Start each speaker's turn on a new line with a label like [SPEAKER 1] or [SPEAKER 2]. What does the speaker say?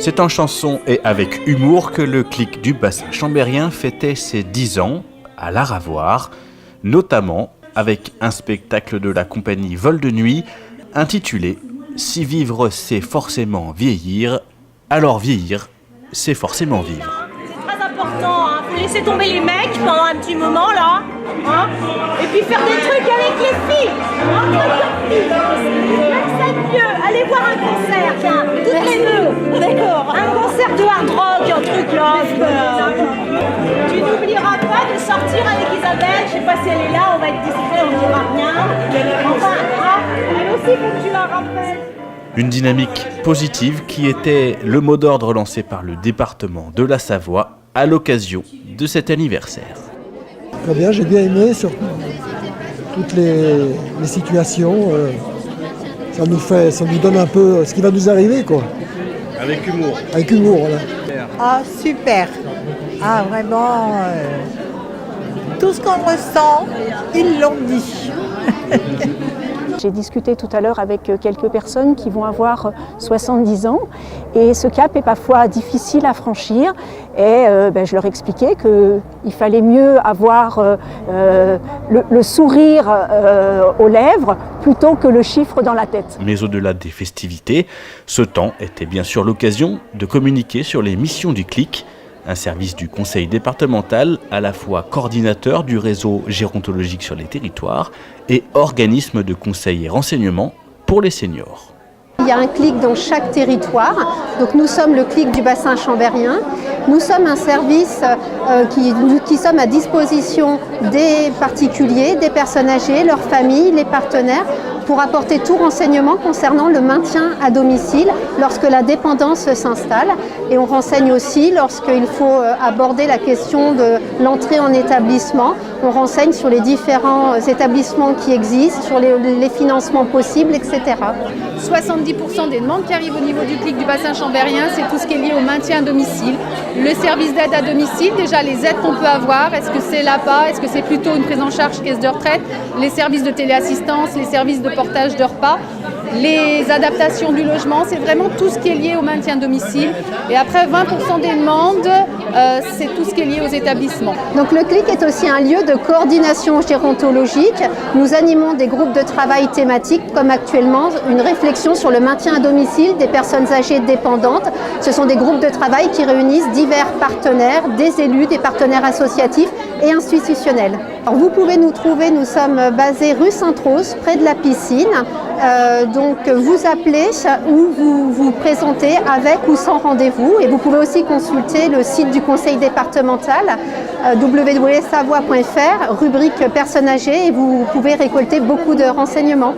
[SPEAKER 1] C'est en chanson et avec humour que le Clic du bassin chambérien fêtait ses 10 ans à l'Aravoire, notamment avec un spectacle de la compagnie Vol de Nuit intitulé « Si vivre c'est forcément vieillir, alors vieillir c'est forcément vivre ».
[SPEAKER 2] C'est très important, hein. Faut laisser tomber les mecs pendant un petit moment là, hein. Et puis faire des trucs avec les filles, hein. C'est mieux, allez voir un concert, tiens, toutes les deux. D'accord. Un concert de hard rock, un truc là. Tu n'oublieras pas de sortir avec Isabelle, je sais pas si elle est là, on va être discret, on ne dira rien. Enfin, elle aussi faut que tu la rappelles.
[SPEAKER 1] Une dynamique positive qui était le mot d'ordre lancé par le département de la Savoie à l'occasion de cet anniversaire.
[SPEAKER 3] Très bien, j'ai bien aimé sur toutes les situations. Ça nous donne un peu ce qui va nous arriver, quoi.
[SPEAKER 1] Avec humour.
[SPEAKER 3] Avec humour, voilà.
[SPEAKER 4] Ah, super. Ah, vraiment, tout ce qu'on ressent, ils l'ont dit.
[SPEAKER 5] J'ai discuté tout à l'heure avec quelques personnes qui vont avoir 70 ans et ce cap est parfois difficile à franchir et je leur expliquais qu'il fallait mieux avoir le sourire aux lèvres plutôt que le chiffre dans la tête.
[SPEAKER 1] Mais au-delà des festivités, ce temps était bien sûr l'occasion de communiquer sur les missions du Clic, un service du conseil départemental à la fois coordinateur du réseau gérontologique sur les territoires et organisme de conseil et renseignement pour les seniors.
[SPEAKER 6] Il y a un Clic dans chaque territoire. Donc nous sommes le Clic du bassin chambérien. Nous sommes un service qui sommes à disposition des particuliers, des personnes âgées, leurs familles, les partenaires, pour apporter tout renseignement concernant le maintien à domicile lorsque la dépendance s'installe. Et on renseigne aussi lorsqu'il faut aborder la question de l'entrée en établissement. On renseigne sur les différents établissements qui existent, sur les financements possibles, etc.
[SPEAKER 7] 70% des demandes qui arrivent au niveau du Clic du bassin chambérien, c'est tout ce qui est lié au maintien à domicile. Le service d'aide à domicile, déjà les aides qu'on peut avoir, est-ce que c'est l'APA, est-ce que c'est plutôt une prise en charge caisse de retraite, les services de téléassistance, les services de portage de repas, les adaptations du logement, c'est vraiment tout ce qui est lié au maintien à domicile. Et après 20% des demandes, c'est tout ce qui est lié aux établissements.
[SPEAKER 6] Donc le Clic est aussi un lieu de coordination gérontologique. Nous animons des groupes de travail thématiques comme actuellement une réflexion sur le maintien à domicile des personnes âgées dépendantes. Ce sont des groupes de travail qui réunissent divers partenaires, des élus, des partenaires associatifs et institutionnels. Alors vous pouvez nous trouver, nous sommes basés rue Sainte-Rose, près de la piscine. Donc vous appelez ou vous présentez avec ou sans rendez-vous. Et vous pouvez aussi consulter le site du conseil départemental www.savoie.fr, rubrique personnes âgées, et vous pouvez récolter beaucoup de renseignements.